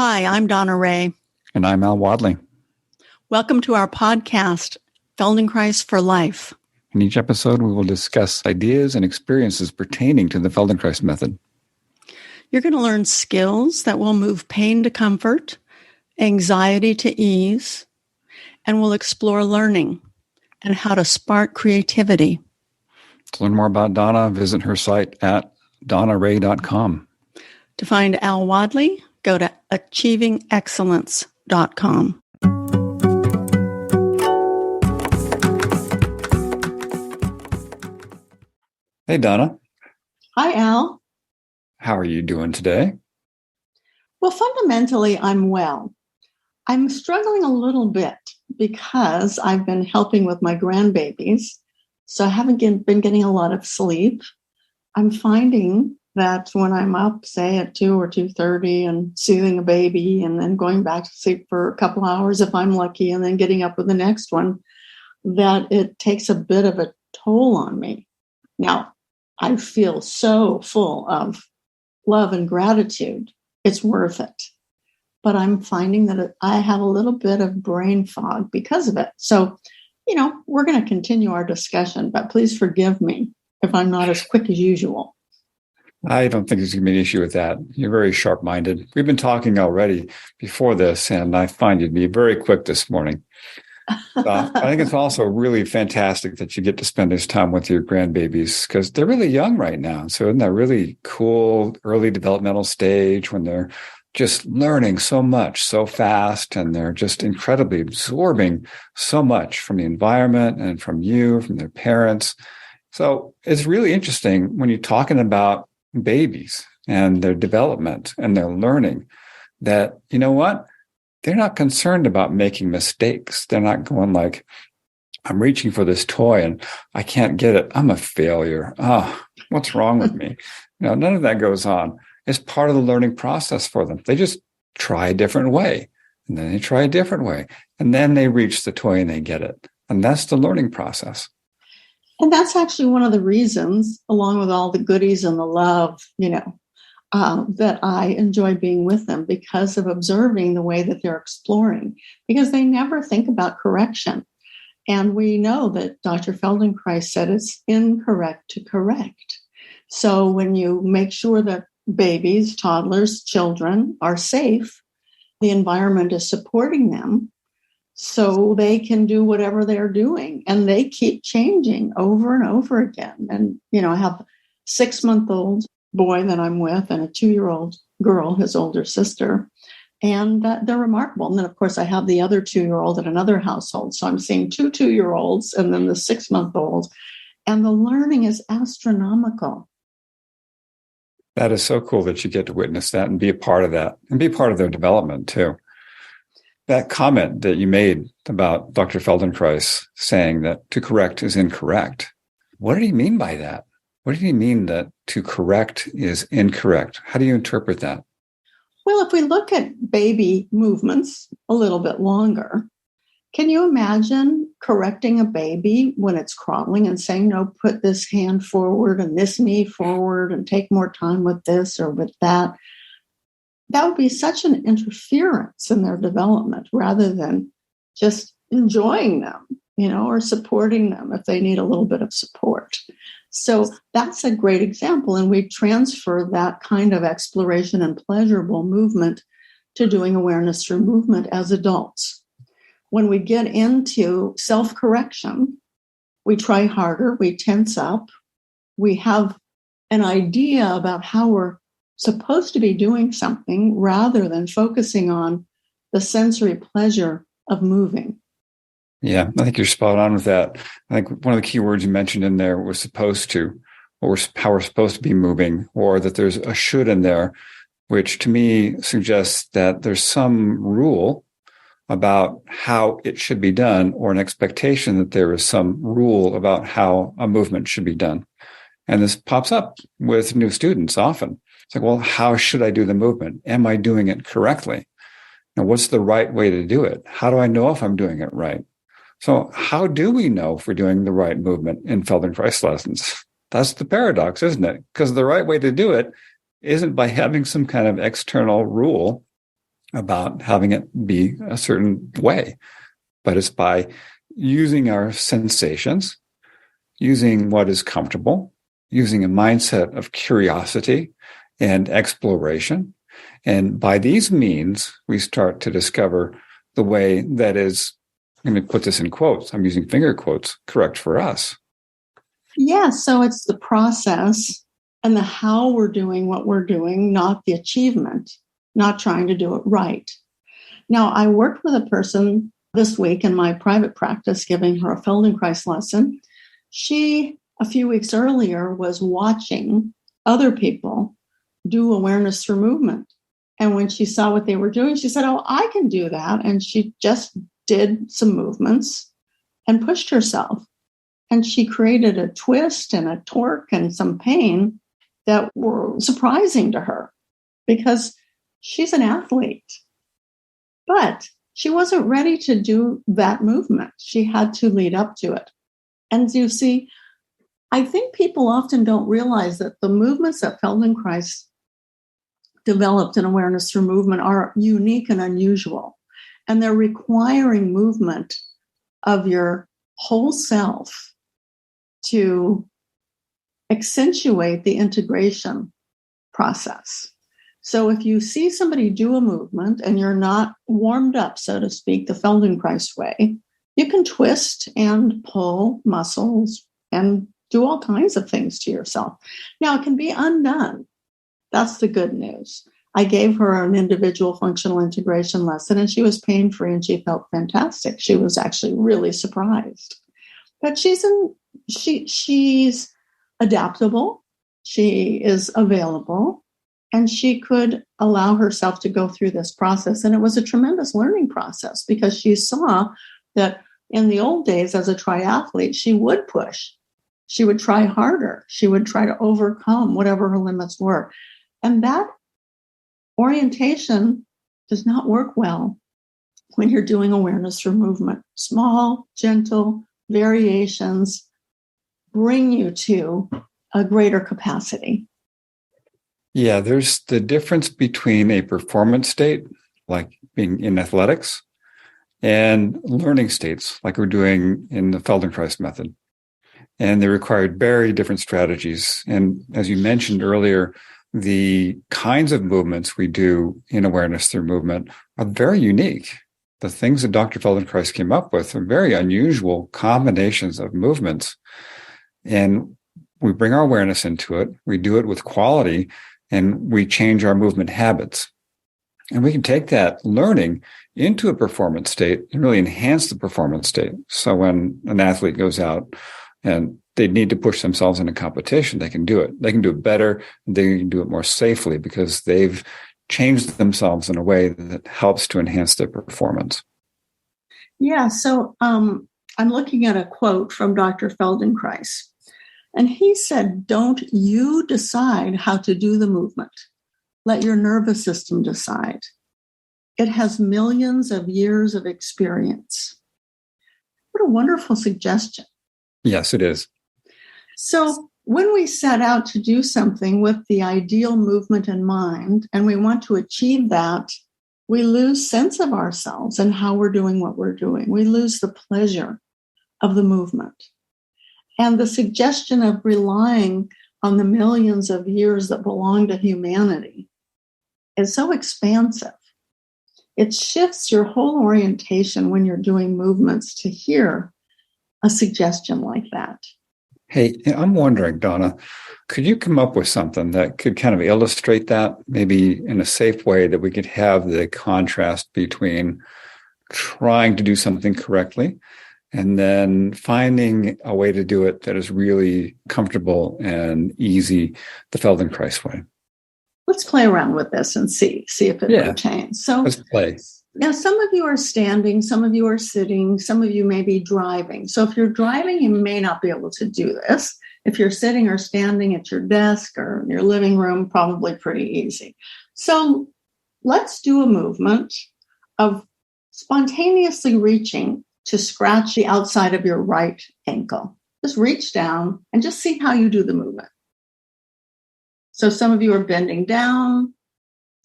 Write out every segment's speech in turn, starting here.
Hi, I'm Donna Ray. And I'm Al Wadley. Welcome to our podcast, Feldenkrais for Life. In each episode, we will discuss ideas and experiences pertaining to the Feldenkrais Method. You're going to learn skills that will move pain to comfort, anxiety to ease, and we'll explore learning and how to spark creativity. To learn more about Donna, visit her site at donnaray.com. To find Al Wadley, go to achievingexcellence.com. Hey, Donna. Hi, Al. How are you doing today? Well, fundamentally, I'm well. I'm struggling a little bit because I've been helping with my grandbabies, so I haven't been getting a lot of sleep. I'm finding that when I'm up, say at 2 or 2:30 and soothing a baby and then going back to sleep for a couple hours if I'm lucky and then getting up with the next one, that it takes a bit of a toll on me. Now, I feel so full of love and gratitude. It's worth it. But I'm finding that I have a little bit of brain fog because of it. So, we're going to continue our discussion, but please forgive me if I'm not as quick as usual. I don't think there's going to be an issue with that. You're very sharp-minded. We've been talking already before this, and I find you to be very quick this morning. I think it's also really fantastic that you get to spend this time with your grandbabies because they're really young right now. So isn't that really cool early developmental stage when they're just learning so much so fast and they're just incredibly absorbing so much from the environment and from you, from their parents. So it's really interesting when you're talking about babies and their development and their learning that, you know what? They're not concerned about making mistakes. They're not going like, I'm reaching for this toy and I can't get it. I'm a failure. Oh, what's wrong with me? None of that goes on. It's part of the learning process for them. They just try a different way and then they try a different way and then they reach the toy and they get it. And that's the learning process. And that's actually one of the reasons, along with all the goodies and the love, that I enjoy being with them because of observing the way that they're exploring, because they never think about correction. And we know that Dr. Feldenkrais said it's incorrect to correct. So when you make sure that babies, toddlers, children are safe, the environment is supporting them, so they can do whatever they're doing. And they keep changing over and over again. And, I have a 6-month-old boy that I'm with and a 2-year-old girl, his older sister. And they're remarkable. And then, of course, I have the other 2-year-old at another household. So I'm seeing 2 2-year-olds and then the 6-month-old. And the learning is astronomical. That is so cool that you get to witness that and be a part of that and be part of their development too. That comment that you made about Dr. Feldenkrais saying that to correct is incorrect. What did he mean by that? What did he mean that to correct is incorrect? How do you interpret that? Well, if we look at baby movements a little bit longer, can you imagine correcting a baby when it's crawling and saying, no, put this hand forward and this knee forward and take more time with this or with that? That would be such an interference in their development rather than just enjoying them, or supporting them if they need a little bit of support. So that's a great example. And we transfer that kind of exploration and pleasurable movement to doing awareness through movement as adults. When we get into self-correction, we try harder, we tense up, we have an idea about how we're supposed to be doing something rather than focusing on the sensory pleasure of moving. Yeah, I think you're spot on with that. I think one of the key words you mentioned in there was supposed to, or how we're supposed to be moving, or that there's a should in there, which to me suggests that there's some rule about how it should be done, or an expectation that there is some rule about how a movement should be done. And this pops up with new students often. It's like, well, how should I do the movement? Am I doing it correctly? Now, what's the right way to do it? How do I know if I'm doing it right? So how do we know if we're doing the right movement in Feldenkrais lessons? That's the paradox, isn't it? Because the right way to do it isn't by having some kind of external rule about having it be a certain way, but it's by using our sensations, using what is comfortable, using a mindset of curiosity and exploration. And by these means, we start to discover the way that is, let me put this in quotes, I'm using finger quotes, correct for us. Yeah, so it's the process and the how we're doing what we're doing, not the achievement, not trying to do it right. Now, I worked with a person this week in my private practice, giving her a Feldenkrais lesson. She, a few weeks earlier, was watching other people do awareness through movement. And when she saw what they were doing, she said, oh, I can do that. And she just did some movements and pushed herself. And she created a twist and a torque and some pain that were surprising to her because she's an athlete. But she wasn't ready to do that movement. She had to lead up to it. And you see, I think people often don't realize that the movements that Feldenkrais developed in awareness through movement are unique and unusual. And they're requiring movement of your whole self to accentuate the integration process. So if you see somebody do a movement and you're not warmed up, so to speak, the Feldenkrais way, you can twist and pull muscles and do all kinds of things to yourself. Now, it can be undone. That's the good news. I gave her an individual functional integration lesson and she was pain-free and she felt fantastic. She was actually really surprised. But she's adaptable. She is available. And she could allow herself to go through this process. And it was a tremendous learning process because she saw that in the old days as a triathlete, she would push. She would try harder. She would try to overcome whatever her limits were. And that orientation does not work well when you're doing awareness through movement. Small, gentle variations bring you to a greater capacity. Yeah, there's the difference between a performance state, like being in athletics, and learning states, like we're doing in the Feldenkrais method. And they required very different strategies. And as you mentioned earlier, the kinds of movements we do in awareness through movement are very unique. The things that Dr. Feldenkrais came up with are very unusual combinations of movements. And we bring our awareness into it. We do it with quality. And we change our movement habits. And we can take that learning into a performance state and really enhance the performance state. So when an athlete goes out and they need to push themselves in a competition, they can do it. They can do it better. They can do it more safely because they've changed themselves in a way that helps to enhance their performance. Yeah, so I'm looking at a quote from Dr. Feldenkrais. And he said, don't you decide how to do the movement. Let your nervous system decide. It has millions of years of experience. What a wonderful suggestion. Yes, it is. So when we set out to do something with the ideal movement in mind, and we want to achieve that, we lose sense of ourselves and how we're doing what we're doing. We lose the pleasure of the movement. And the suggestion of relying on the millions of years that belong to humanity is so expansive. It shifts your whole orientation when you're doing movements to hear a suggestion like that. Hey, I'm wondering, Donna, could you come up with something that could kind of illustrate that, maybe in a safe way that we could have the contrast between trying to do something correctly and then finding a way to do it that is really comfortable and easy, the Feldenkrais way? Let's play around with this and see if it pertains. So let's play. Now, some of you are standing, some of you are sitting, some of you may be driving. So if you're driving, you may not be able to do this. If you're sitting or standing at your desk or your living room, probably pretty easy. So let's do a movement of spontaneously reaching to scratch the outside of your right ankle. Just reach down and just see how you do the movement. So some of you are bending down.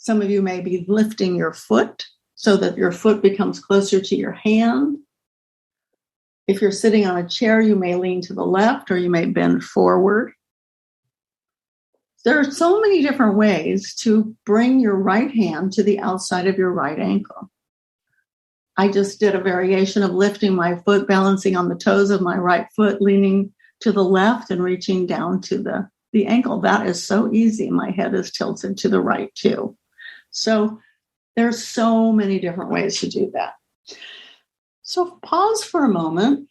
Some of you may be lifting your foot so that your foot becomes closer to your hand. If you're sitting on a chair, you may lean to the left or you may bend forward. There are so many different ways to bring your right hand to the outside of your right ankle. I just did a variation of lifting my foot, balancing on the toes of my right foot, leaning to the left and reaching down to the ankle. That is so easy. My head is tilted to the right too. So there's so many different ways to do that. So pause for a moment.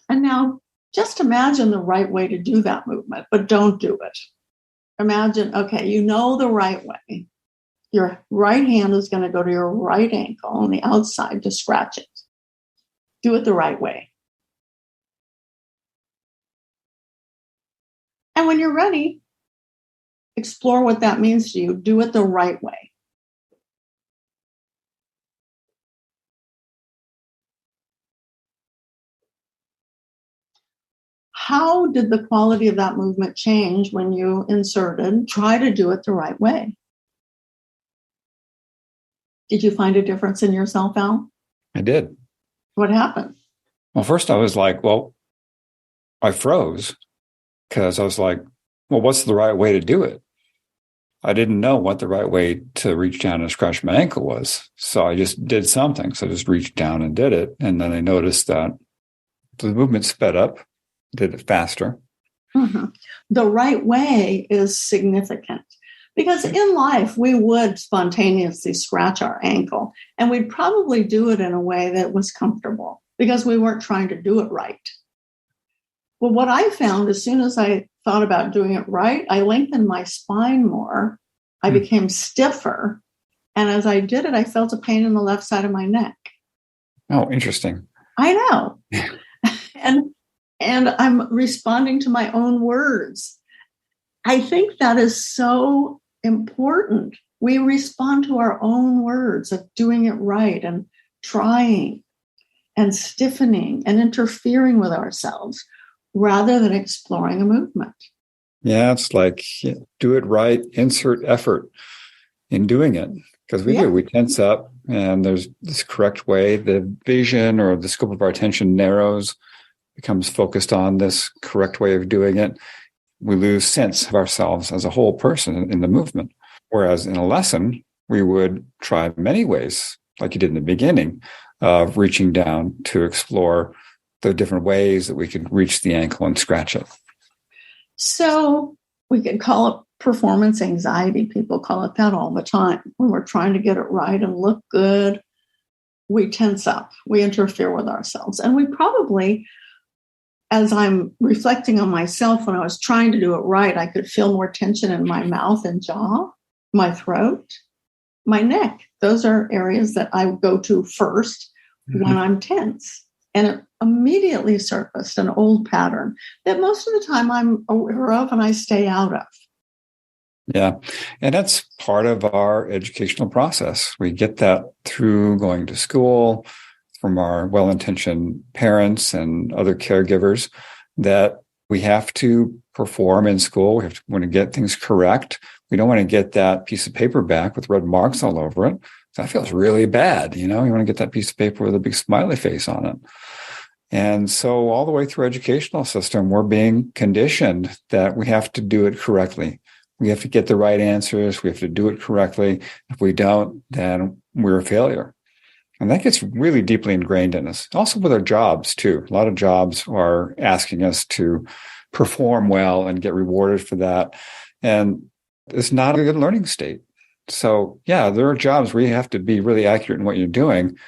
And now just imagine the right way to do that movement, but don't do it. Imagine, okay, you know the right way. Your right hand is going to go to your right ankle on the outside to scratch it. Do it the right way. And when you're ready, explore what that means to you. Do it the right way. How did the quality of that movement change when you try to do it the right way? Did you find a difference in yourself, Al? I did. What happened? Well, first I was like, I froze because I was like, well, what's the right way to do it? I didn't know what the right way to reach down and scratch my ankle was. So I just did something. So I just reached down and did it. And then I noticed that the movement sped up, did it faster. Mm-hmm. The right way is significant because in life, we would spontaneously scratch our ankle and we'd probably do it in a way that was comfortable because we weren't trying to do it right. Well, what I found as soon as I thought about doing it right, I lengthened my spine more. I became stiffer. And as I did it, I felt a pain in the left side of my neck. Oh, interesting. I know. And I'm responding to my own words. I think that is so important. We respond to our own words of doing it right and trying and stiffening and interfering with ourselves rather than exploring a movement. Yeah, it's like do it right, insert effort in doing it. Because we tense up and there's this correct way. The vision or the scope of our attention narrows, becomes focused on this correct way of doing it. We lose sense of ourselves as a whole person in the movement. Whereas in a lesson, we would try many ways, like you did in the beginning, of reaching down to explore the different ways that we could reach the ankle and scratch it. So we could call it performance anxiety. People call it that all the time. When we're trying to get it right and look good, we tense up, we interfere with ourselves. And we probably, as I'm reflecting on myself, when I was trying to do it right, I could feel more tension in my mouth and jaw, my throat, my neck. Those are areas that I go to first when I'm tense. And it immediately surfaced an old pattern that most of the time I'm aware of and I stay out of. Yeah. And that's part of our educational process. We get that through going to school, from our well-intentioned parents and other caregivers, that we have to perform in school. We want to get things correct. We don't want to get that piece of paper back with red marks all over it. That feels really bad. You want to get that piece of paper with a big smiley face on it. And so all the way through educational system, we're being conditioned that we have to do it correctly. We have to get the right answers. We have to do it correctly. If we don't, then we're a failure. And that gets really deeply ingrained in us. Also with our jobs, too. A lot of jobs are asking us to perform well and get rewarded for that. And it's not a good learning state. So, yeah, there are jobs where you have to be really accurate in what you're doing,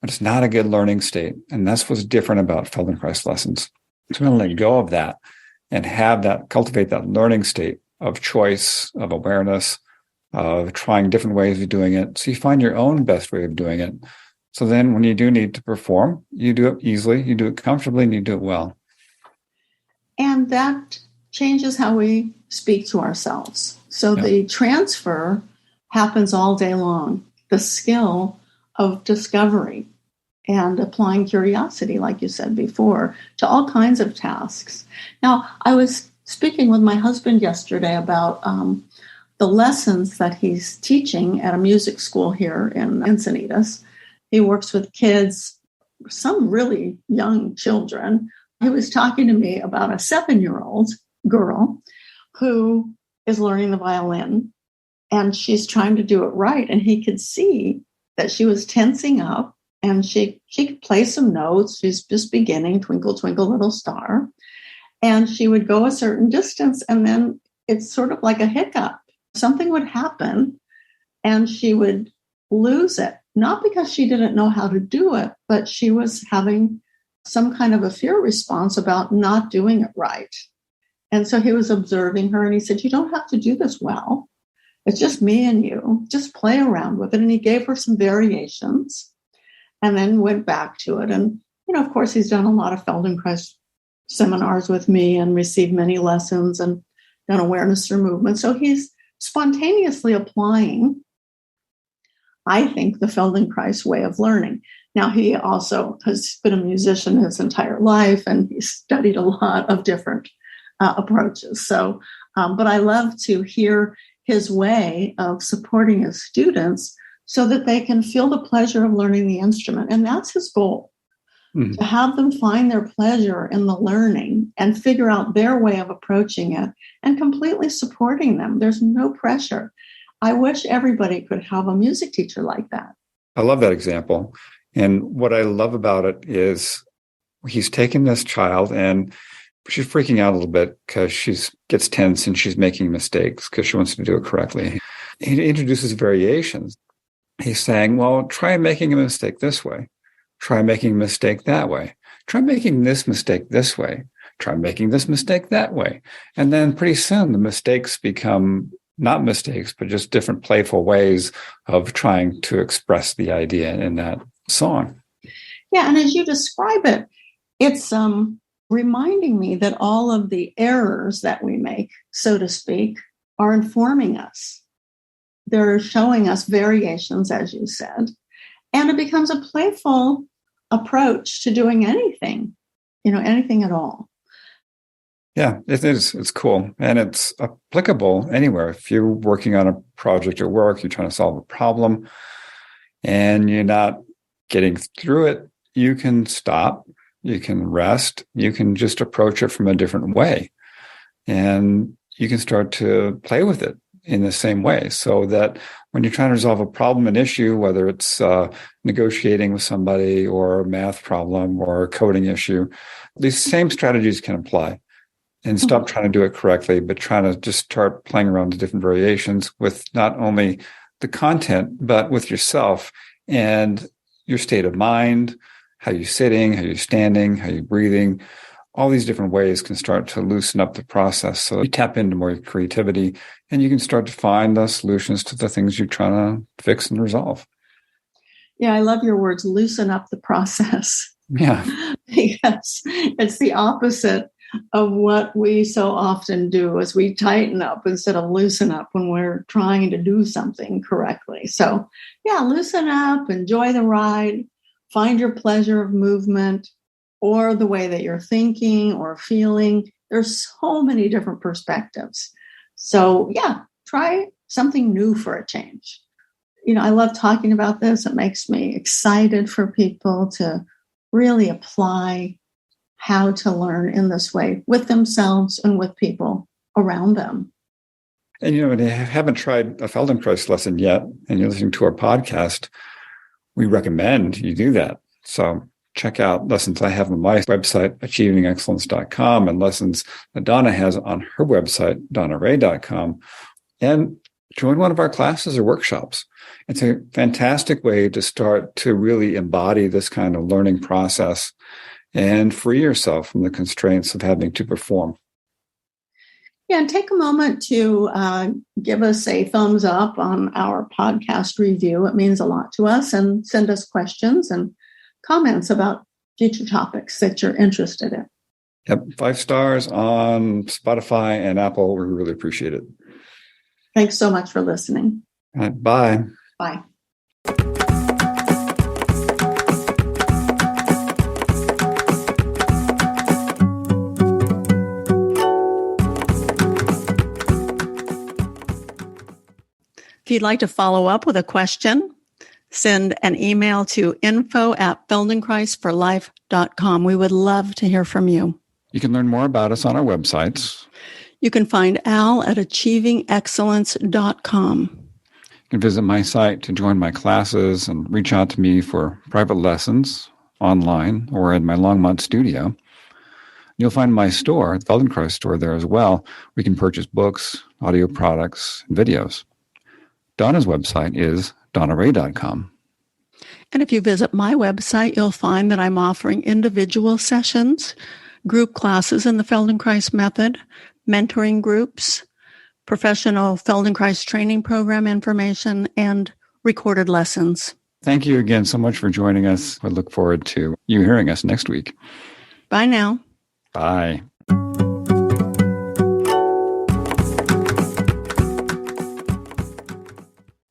but it's not a good learning state. And that's what's different about Feldenkrais lessons. So we're going to let go of that and cultivate that learning state of choice, of awareness, of trying different ways of doing it. So you find your own best way of doing it. So then when you do need to perform, you do it easily, you do it comfortably, and you do it well. And that changes how we speak to ourselves. So the transfer happens all day long. The skill of discovery and applying curiosity, like you said before, to all kinds of tasks. Now, I was speaking with my husband yesterday about the lessons that he's teaching at a music school here in Encinitas. He works with kids, some really young children. He was talking to me about a 7-year-old girl who is learning the violin, and she's trying to do it right. And he could see that she was tensing up, and she could play some notes. She's just beginning, Twinkle, Twinkle, Little Star. And she would go a certain distance, and then it's sort of like a hiccup. Something would happen, and she would lose it. Not because she didn't know how to do it, but she was having some kind of a fear response about not doing it right. And so he was observing her, and he said, you don't have to do this well. It's just me and you. Just play around with it. And he gave her some variations and then went back to it. And, of course, he's done a lot of Feldenkrais seminars with me and received many lessons and done awareness through movement. So he's spontaneously applying, I think, the Feldenkrais way of learning. Now, he also has been a musician his entire life, and he's studied a lot of different approaches. So, but I love to hear his way of supporting his students so that they can feel the pleasure of learning the instrument. And that's his goal, to have them find their pleasure in the learning and figure out their way of approaching it and completely supporting them. There's no pressure. I wish everybody could have a music teacher like that. I love that example. And what I love about it is he's taking this child, and she's freaking out a little bit because she gets tense and she's making mistakes because she wants to do it correctly. He introduces variations. He's saying, well, try making a mistake this way. Try making a mistake that way. Try making this mistake this way. Try making this mistake that way. And then pretty soon the mistakes become not mistakes, but just different playful ways of trying to express the idea in that song. Yeah, and as you describe it, it's reminding me that all of the errors that we make, so to speak, are informing us. They're showing us variations, as you said, and it becomes a playful approach to doing anything, anything at all. Yeah, it is. It's cool. And it's applicable anywhere. If you're working on a project at work, you're trying to solve a problem and you're not getting through it, you can stop, you can rest, you can just approach it from a different way. And you can start to play with it in the same way, so that when you're trying to resolve a problem, an issue, whether it's negotiating with somebody or a math problem or a coding issue, these same strategies can apply. And stop trying to do it correctly, but trying to just start playing around with different variations with not only the content, but with yourself and your state of mind, how you're sitting, how you're standing, how you're breathing. All these different ways can start to loosen up the process. So you tap into more creativity and you can start to find the solutions to the things you're trying to fix and resolve. Yeah, I love your words, loosen up the process. Yeah. Because it's the opposite of what we so often do, is we tighten up instead of loosen up when we're trying to do something correctly. So yeah, loosen up, enjoy the ride, find your pleasure of movement or the way that you're thinking or feeling. There's so many different perspectives. So yeah, try something new for a change. I love talking about this. It makes me excited for people to really apply how to learn in this way with themselves and with people around them. And, when you haven't tried a Feldenkrais lesson yet and you're listening to our podcast, we recommend you do that. So check out lessons I have on my website, achievingexcellence.com, and lessons that Donna has on her website, donnaray.com, and join one of our classes or workshops. It's a fantastic way to start to really embody this kind of learning process and free yourself from the constraints of having to perform. Yeah, and take a moment to give us a thumbs up on our podcast review. It means a lot to us, and send us questions and comments about future topics that you're interested in. Yep, 5 stars on Spotify and Apple. We really appreciate it. Thanks so much for listening. All right, bye. Bye. you'd like to follow up with a question, send an email to info@feldenkreisforlife.com. We would love to hear from you. You can learn more about us on our websites. You can find Al at achievingexcellence.com. You can visit my site to join my classes and reach out to me for private lessons online or in my Longmont studio. You'll find my store, the Feldenkrais store, there as well. We can purchase books, audio products, and videos. Donna's website is donnaray.com. And if you visit my website, you'll find that I'm offering individual sessions, group classes in the Feldenkrais Method, mentoring groups, professional Feldenkrais training program information, and recorded lessons. Thank you again so much for joining us. I look forward to you hearing us next week. Bye now. Bye.